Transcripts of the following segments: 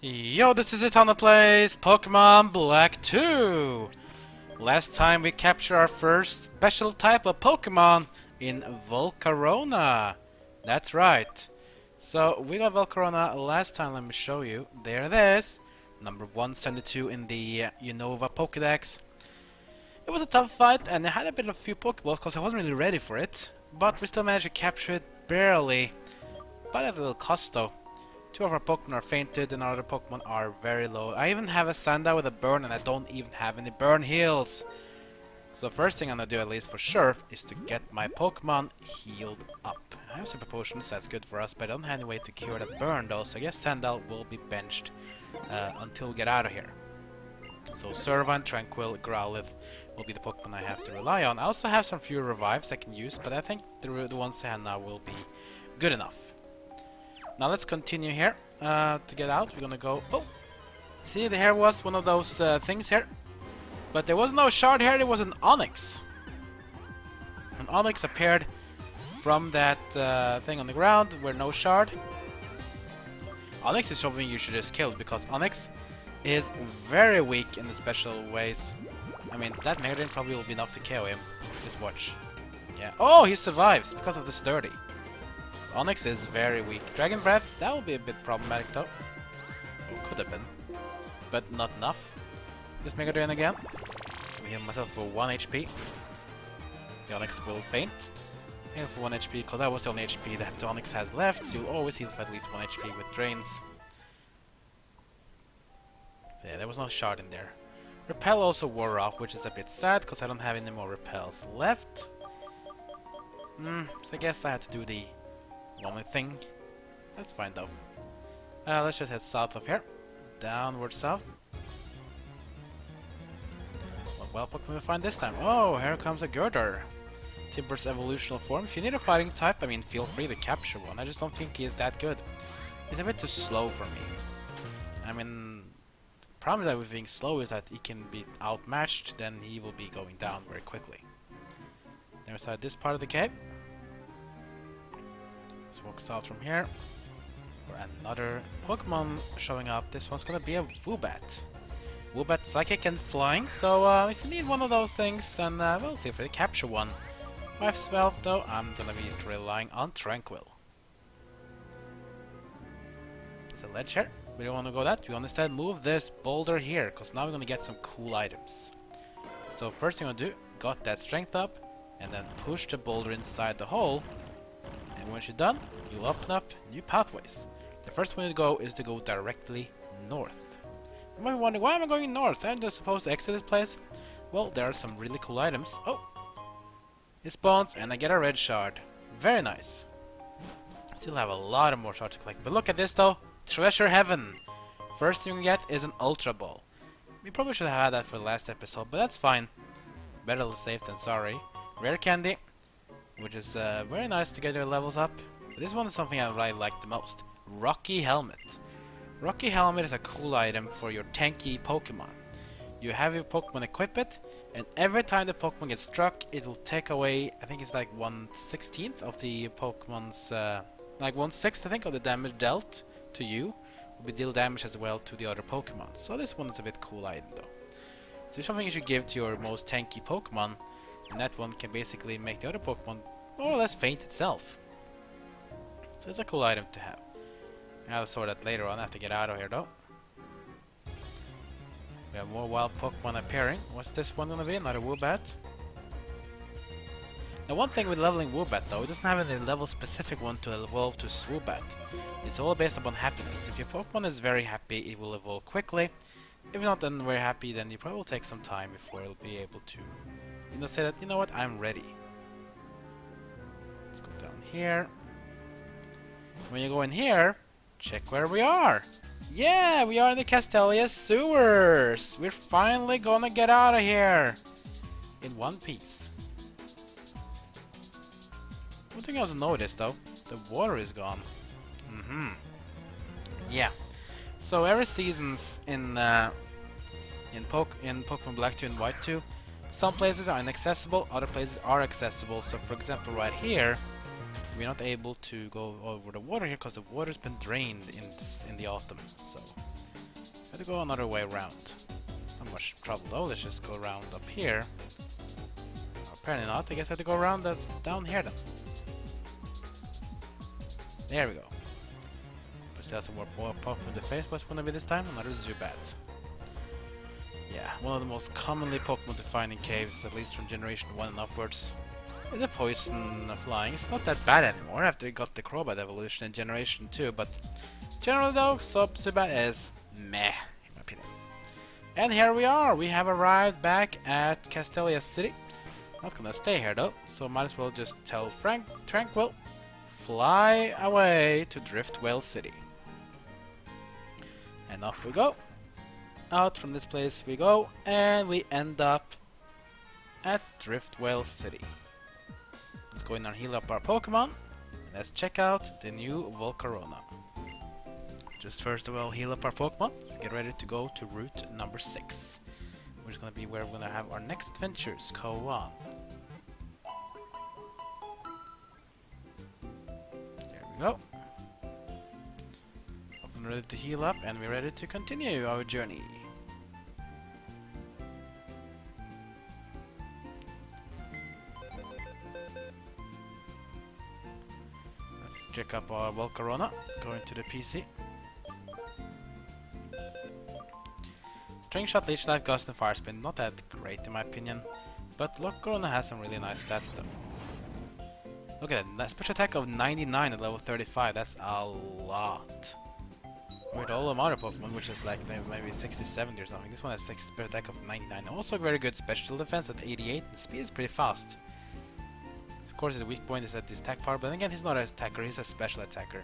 Yo, this is Etana Plays Pokemon Black 2! Last time we captured our first special type of Pokemon in Volcarona. That's right. So, we got Volcarona last time, let me show you. There it is. Number 172 in the Unova Pokédex. It was a tough fight and I had a bit of a few Pokeballs because I wasn't really ready for it. But we still managed to capture it barely. But at a little cost though. Two of our Pokemon are fainted and our other Pokemon are very low. I even have a Sanda with a burn and I don't even have any burn heals. So the first thing I'm gonna do, at least for sure, is to get my Pokemon healed up. I have super potions, that's good for us, but I don't have any way to cure that burn though, so I guess Sandal will be benched until we get out of here. So Servant, Tranquil, Growlithe will be the Pokemon I have to rely on. I also have some few revives I can use, but I think the ones I have now will be good enough. Now let's continue here. To get out, we're gonna go... Oh! See, there was one of those things here. But there was no shard here, there was an Onyx. An Onyx appeared from that thing on the ground where no shard. Onyx is something you should just kill, because Onyx is very weak in the special ways. I mean, that Mega Drain probably will be enough to KO him. Just watch. Yeah. Oh, he survives because of the sturdy. Onyx is very weak. Dragon Breath, that will be a bit problematic though. Or could have been. But not enough. Just Mega Drain again. I heal myself for 1 HP. The Onyx will faint. Heal for 1 HP, because that was the only HP that the Onyx has left. So you'll always heal for at least 1 HP with drains. Yeah, there was no shard in there. Repel also wore off, which is a bit sad, because I don't have any more repels left. So I guess I had to do the only thing. That's fine though. Let's just head south of here. Downward south. What Pokemon we find this time? Oh, here comes a Girder. Timber's evolutional form. If you need a fighting type, I mean, feel free to capture one. I just don't think he is that good. He's a bit too slow for me. I mean, the problem with being slow is that he can be outmatched, then he will be going down very quickly. Then we this part of the cave. Let's walk south from here. For another Pokemon showing up. This one's gonna be a Woobat. Woobat Psychic and Flying, so if you need one of those things, then well, feel free to capture one. 5-12 though, I'm gonna be relying on Tranquil. There's a ledge here. We don't want to go that. We want to instead move this boulder here, because now we're gonna get some cool items. So first thing I'm gonna do, got that strength up, and then push the boulder inside the hole. And once you're done, you'll open up new pathways. The first one to go is to go directly north. You might be wondering, why am I going north? I'm just supposed to exit this place? Well, there are some really cool items. Oh! It spawns and I get a red shard. Very nice. Still have a lot of more shards to collect. But look at this though. Treasure Heaven. First thing we get is an Ultra Ball. We probably should have had that for the last episode, but that's fine. Better safe than sorry. Rare Candy. Which is very nice to get your levels up. But this one is something I really like the most. Rocky Helmet. Rocky Helmet is a cool item for your tanky Pokemon. You have your Pokemon equip it, and every time the Pokemon gets struck, it will take away, I think it's like 1/16 of the Pokemon's, like 1/6 I think of the damage dealt to you, will be deal damage as well to the other Pokemon. So this one is a bit cool item though. So it's something you should give to your most tanky Pokemon, and that one can basically make the other Pokemon more or less faint itself. So it's a cool item to have. I'll sort that later on. I have to get out of here though. We have more wild Pokemon appearing. What's this one gonna be? Another Woobat. Now one thing with leveling Woobat though, it doesn't have any level specific one to evolve to Swoobat. It's all based upon happiness. If your Pokemon is very happy, it will evolve quickly. If not then very happy, then you probably will take some time before it'll be able to, you know, say that, you know what, I'm ready. Let's go down here. When you go in here, check where we are. Yeah, we are in the Castelia Sewers. We're finally gonna get out of here in one piece. One thing I also noticed though, the water is gone. Yeah. So every seasons in Pokemon Black 2 and White 2, some places are inaccessible, other places are accessible. So for example, right here, we're not able to go over the water here because the water's been drained in the autumn. So Let's go another way around. Not much trouble though, let's just go around up here. Apparently not, I guess I have to go around down here then. There we go. But still some more pop in the face. What's gonna be this time? Another Zubat. Yeah, one of the most commonly Pokemon to find in caves, at least from Generation 1 and upwards. The poison flying is not that bad anymore after it got the Crobat evolution in Generation 2, but generally though, Zubat is meh, in my opinion. And here we are, we have arrived back at Castelia City. Not gonna stay here though, so might as well just tell Tranquil, fly away to Driftveil City. And off we go. Out from this place we go, and we end up at Driftveil City. Let's go in and heal up our Pokemon. Let's check out the new Volcarona. Just first of all, heal up our Pokemon. Get ready to go to route number 6, which is going to be where we're going to have our next adventures go on. There we go. I'm ready to heal up, and we're ready to continue our journey. Let's check up our Volcarona, going to the PC. String Shot, Leech Life, Gust, and Fire Spin, not that great in my opinion, but Volcarona has some really nice stats though. Look at that, special attack of 99 at level 35, that's a lot. With all the other Pokemon, which is like maybe 60, 70 or something. This one has special attack of 99. Also very good special defense at 88. And speed is pretty fast. Of course, his weak point is at his attack power, but again, he's not an attacker, he's a special attacker.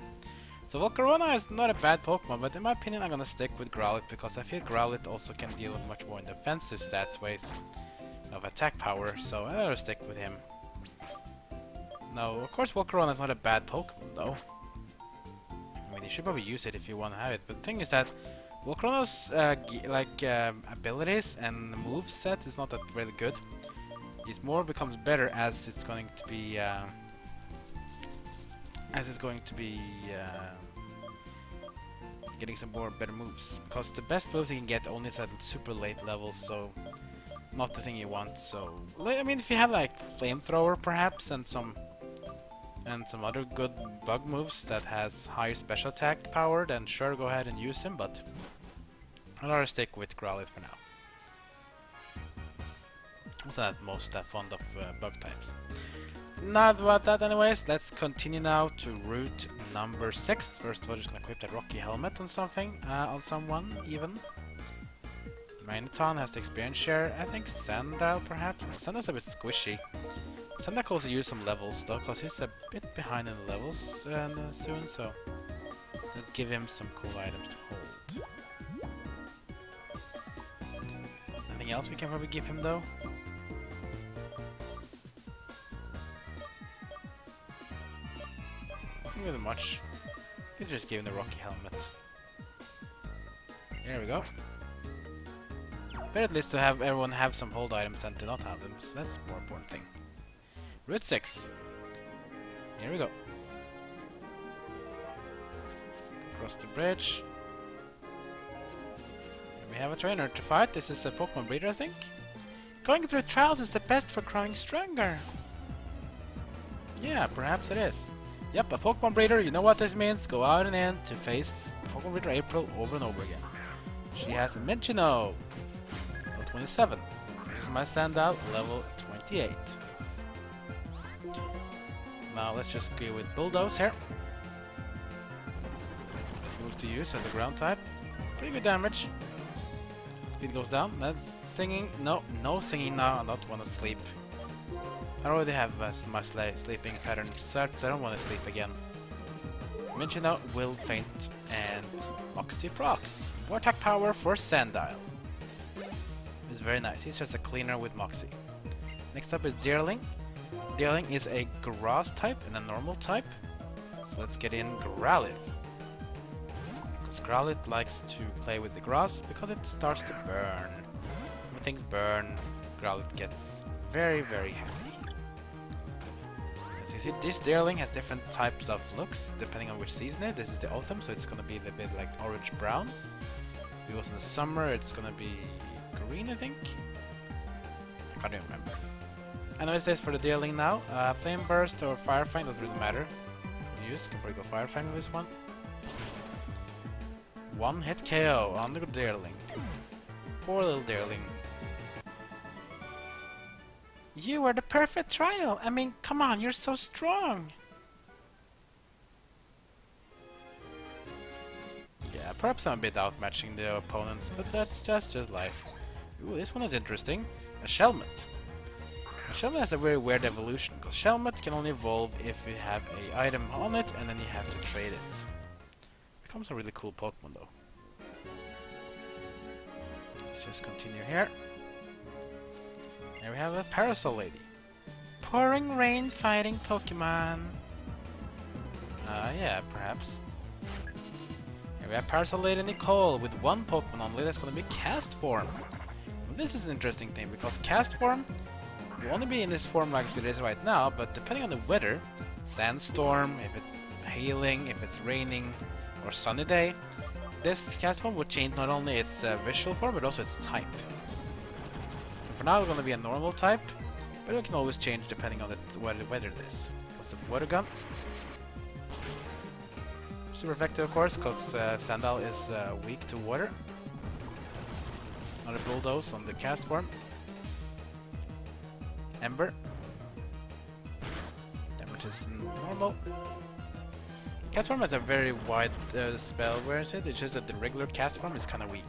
So Volcarona is not a bad Pokemon, but in my opinion, I'm gonna stick with Growlithe because I feel Growlithe also can deal with much more in defensive stats ways of attack power. So I'll stick with him. Now, of course, Volcarona is not a bad Pokemon though. I mean, you should probably use it if you want to have it, but the thing is that Volcarona's abilities and move set is not that really good. It more becomes better as it's going to be getting some more better moves. Because the best moves you can get only is at super late levels, so not the thing you want. So I mean, if you had like Flamethrower perhaps and some other good bug moves that has higher special attack power, then sure, go ahead and use him, but I'd rather stick with Growlithe for now. I'm not most fond of bug types. Not about that anyways, let's continue now to route number 6. First of all, just gonna equip that rocky helmet on something, on someone even. Magneton has the experience share, I think Sandile perhaps? No, Sandile's a bit squishy. Sandile could also use some levels though, because he's a bit behind in the levels soon, so let's give him some cool items to hold. Anything else we can probably give him though? Not really much. Let's just give him the rocky helmet. There we go. Better at least to have everyone have some hold items than to not have them, so that's the more important thing. Route 6. Here we go. Across the bridge. And we have a trainer to fight. This is a Pokemon breeder, I think. Going through trials is the best for growing stronger. Yeah, perhaps it is. Yep, a Pokemon breeder, you know what this means. Go out and in to face Pokemon breeder April over and over again. She has a Minchino, level 27. This is my Sandile, level 28. Now let's just go with Bulldoze here. Let's move to use as a ground type. Pretty good damage. Speed goes down. That's singing. No singing now. I don't want to sleep. I already have my sleeping pattern set, so I don't want to sleep again. Minchino will faint and Moxie procs. More attack power for Sandile. It's very nice. He's just a cleaner with Moxie. Next up is Deerling. Deerling is a grass type and a normal type. So let's get in Growlithe. Because Growlithe likes to play with the grass because it starts to burn. When things burn, Growlithe gets very, very happy. As you see, this Deerling has different types of looks depending on which season it is. This is the autumn, so it's gonna be a bit like orange-brown. If it was in the summer, it's gonna be green, I think. I can't even remember. I know it says for the dealing now. Flame Burst or Fire Fang doesn't really matter. Use can probably go Fire Fang with this one. One hit KO on the Deerling. Poor little Deerling. You were the perfect trial. I mean, come on, you're so strong. Yeah, perhaps I'm a bit outmatching the opponents, but that's just life. Ooh, this one is interesting. A Shelmet. A Shelmet has a very weird evolution, because Shelmet can only evolve if you have an item on it, and then you have to trade it. Becomes a really cool Pokemon, though. Let's just continue here. Here we have a Parasol Lady. Pouring rain fighting Pokemon. Yeah, perhaps. Here we have Parasol Lady Nicole with one Pokemon only that's going to be Cast Form. Well, this is an interesting thing because Cast Form will only be in this form like it is right now, but depending on the weather, sandstorm, if it's hailing, if it's raining, or sunny day, this Cast Form will change not only its visual form but also its type. So for now, it's going to be a normal type, but it can always change depending on the weather it is. Goes the Water Gun. Super effective, of course, because Sandal is weak to water. Another Bulldoze on the Cast Form. Ember. Damage is normal. Cast Form has a very wide spell variety. It's just that the regular Cast Form is kind of weak.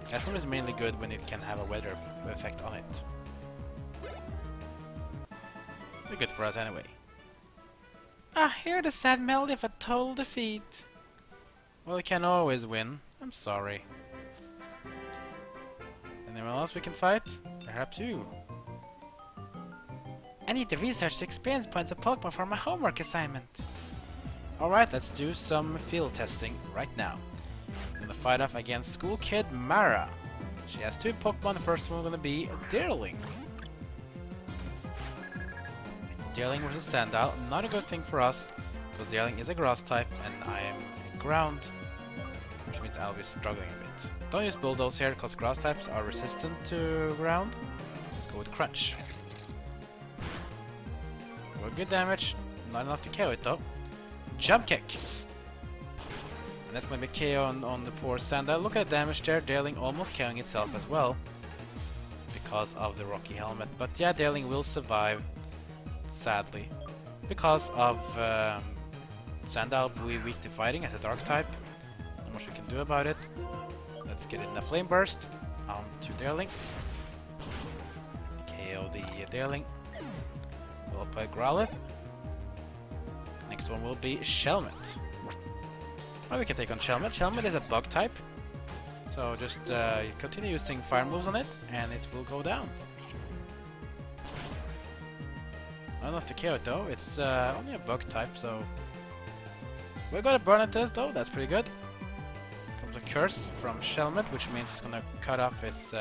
Cast Form is mainly good when it can have a weather effect on it. Be good for us anyway. I hear the sad melody of a total defeat. Well, you can always win. I'm sorry. Anyone else we can fight? Perhaps you. I need to research the experience points of Pokemon for my homework assignment. Alright, let's do some field testing right now. I'm gonna fight off against School Kid Mara. She has two Pokemon. The first one is gonna be Deerling. Deerling versus Sandal. Not a good thing for us, because Deerling is a grass type and I am a ground, which means I'll be struggling a bit. Don't use Bulldoze here, because grass types are resistant to ground. Let's go with Crunch. Well, good damage, not enough to KO it though. Jump Kick! And that's going to be KO on the poor Sandal. Look at the damage there, Deerling almost KOing itself as well, because of the Rocky Helmet. But yeah, Deerling will survive, sadly, because of Sandal being weak to fighting as a dark type. Not much we can do about it. Let's get in the Flame Burst to Deerling. KO the Deerling. We'll play Growlithe. Next one will be Shelmet. Well, we can take on Shelmet. Shelmet is a bug type, so just continue using fire moves on it and it will go down. Not enough to KO it though, it's only a bug type, so we're gonna burn at this though, that's pretty good. Comes a Curse from Shelmet, which means it's gonna cut off its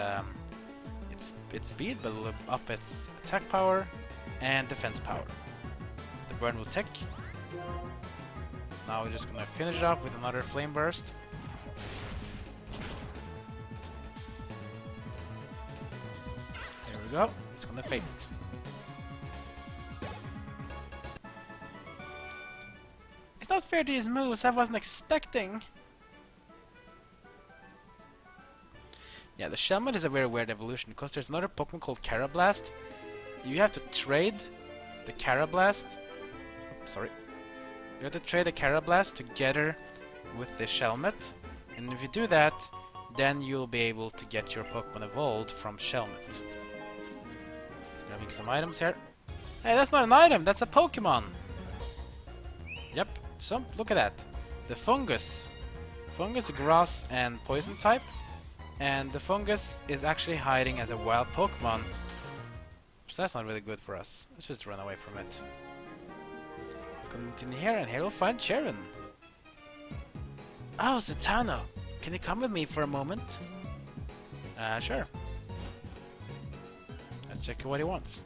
speed, but it'll up its attack power and defense power. The burn will tick. Now we're just gonna finish it off with another Flame Burst. Here we go, it's gonna fade. It's not fair to use moves I wasn't expecting. Yeah, the Shelmet is a very weird evolution because there's another Pokemon called Carablast. You have to trade the Carablast. Sorry. You have to trade the Carablast together with the Shelmet. And if you do that, then you'll be able to get your Pokemon evolved from Shelmet. Having some items here. Hey, that's not an item, that's a Pokemon! Yep, so look at that. The Foongus. Foongus is grass and poison type. And the Foongus is actually hiding as a wild Pokemon. So that's not really good for us. Let's just run away from it. Let's continue here, and here we'll find Cheren. Oh, Zatanna! Can you come with me for a moment? Sure. Let's check what he wants.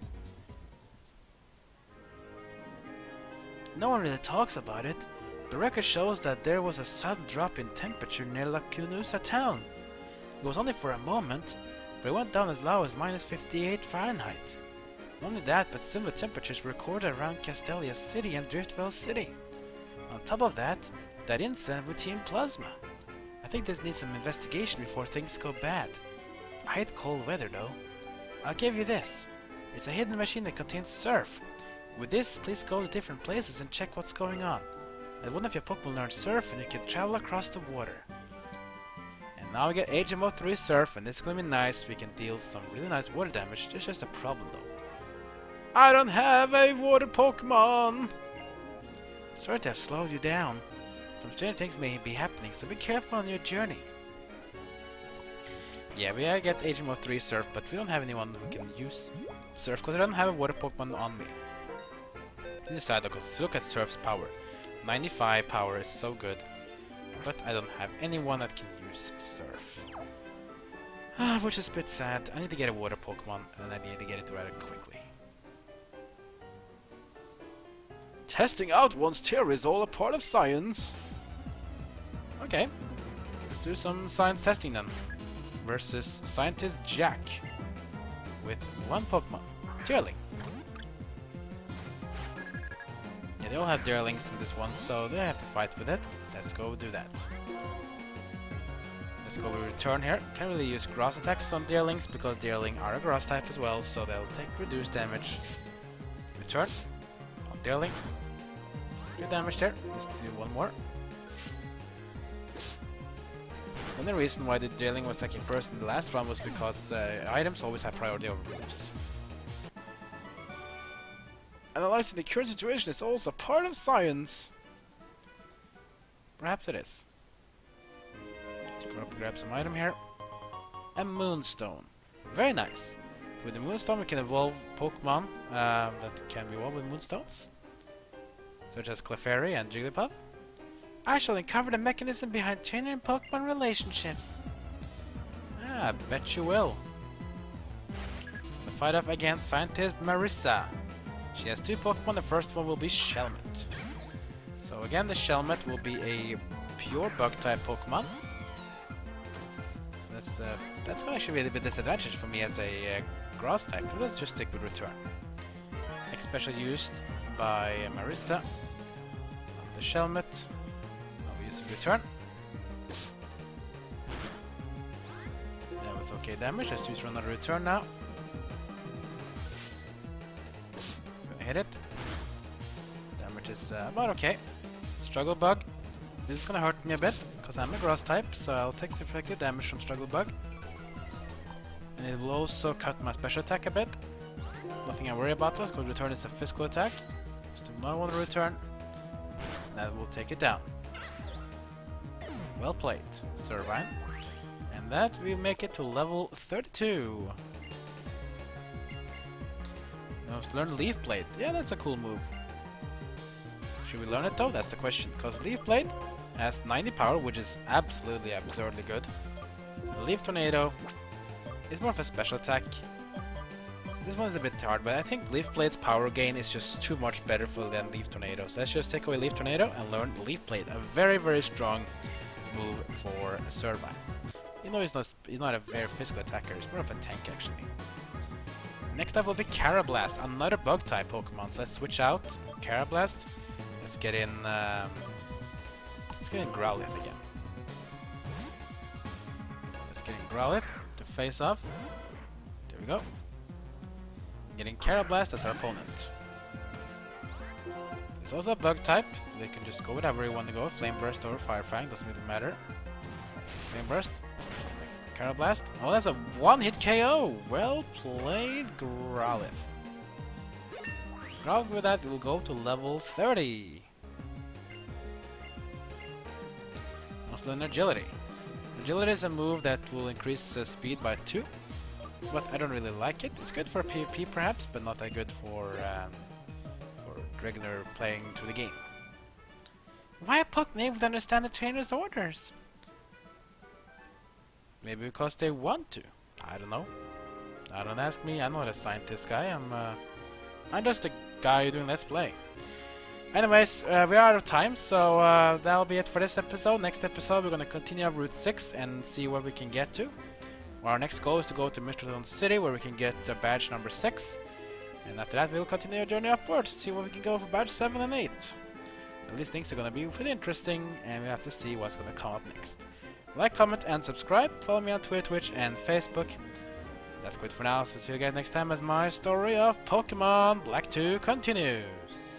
No one really talks about it. The record shows that there was a sudden drop in temperature near Lacunusa town. It was only for a moment, but it went down as low as -58 Fahrenheit. Not only that, but similar temperatures were recorded around Castelia City and Driftveil City. On top of that, that incident with Team Plasma. I think this needs some investigation before things go bad. I hate cold weather though. I'll give you this. It's a hidden machine that contains surf. With this, please go to different places and check what's going on. Let one of your Pokemon learn surf and you can travel across the water. And now we get HM03 Surf, and this is gonna be nice. We can deal some really nice water damage. There's just a problem though. I don't have a water Pokemon! Sorry to have slowed you down. Some strange things may be happening, so be careful on your journey. Yeah, we get HM03 Surf, but we don't have anyone who can use Surf because I don't have a water Pokemon on me. We decided because look at Surf's power. 95 power is so good, but I don't have anyone that can use Surf. Which is a bit sad. I need to get a water Pokemon, and I need to get it rather quickly. Testing out one's theory is all a part of science. Okay, let's do some science testing then. Versus Scientist Jack with one Pokemon, Deerling. Yeah, they all have Deerlings in this one, so they have to fight with it. Let's go do that. Let's go with Return here. Can't really use Grass attacks on Deerlings because Deerling are a Grass type as well, so they'll take reduced damage. Return on Deerling. Good damage there. Let's do one more. And the reason why the Deerling was taking first in the last round was because items always have priority over moves. Analyzing the current situation is also part of science. Perhaps it is. Let's go up and grab some item here. A Moonstone. Very nice. With the Moonstone we can evolve Pokemon that can be evolved with Moonstones, such as Clefairy and Jigglypuff. I shall uncover the mechanism behind trainer and Pokemon relationships. I bet you will. The fight off against Scientist Marissa. She has two Pokemon, the first one will be Shelmet. So again, the Shelmet will be a pure Bug-type Pokemon. So that's going to actually be a bit disadvantage for me as a Grass-type, but let's just stick with Return. Especially used by Marissa. The Shelmet. Return. That was okay damage. Let's use another Return now. Gonna hit it. Damage is about okay. Struggle Bug. This is gonna hurt me a bit because I'm a Grass type, so I'll take the effective damage from Struggle Bug. And it will also cut my special attack a bit. Nothing I worry about though, because Return is a physical attack. Still not want to Return. That will take it down. Well played, Servine. And that we make it to level 32. Now let's learn Leaf Blade. Yeah, that's a cool move. Should we learn it though? That's the question. Because Leaf Blade has 90 power, which is absolutely absurdly good. Leaf Tornado is more of a special attack. So this one is a bit hard, but I think Leaf Blade's power gain is just too much better than Leaf Tornado. So let's just take away Leaf Tornado and learn Leaf Blade. A very, very strong move for Servine. You know he's not a very physical attacker, he's more of a tank actually. Next up will be Carablast, another Bug-type Pokemon. So let's switch out Carablast. Let's get in Growlithe again. Let's get in Growlithe to face off. There we go. Getting Carablast as our opponent. It's also a Bug type. They can just go whatever you want to go. Flame Burst or Fire Fang, doesn't really matter. Flame Burst. Carablast. Oh, that's a one-hit KO. Well played, Growlithe. Growlithe with that will go to level 30. Let's learn Agility. Agility is a move that will increase speed by 2. But I don't really like it. It's good for PvP perhaps, but not that good for regular playing through the game. Why a Pokemon would understand the trainer's orders? Maybe because they want to. I don't know. Don't ask me. I'm not a scientist guy. I'm just a guy doing Let's Play. Anyways, we are out of time, so that'll be it for this episode. Next episode, we're gonna continue up Route 6 and see where we can get to. Our next goal is to go to Driftveil City, where we can get badge number 6. And after that, we'll continue our journey upwards, see where we can go for badge 7 and 8. And these things are gonna be pretty interesting, and we have to see what's gonna come up next. Like, comment, and subscribe. Follow me on Twitter, Twitch, and Facebook. That's good for now, so see you guys next time as my story of Pokemon Black 2 continues.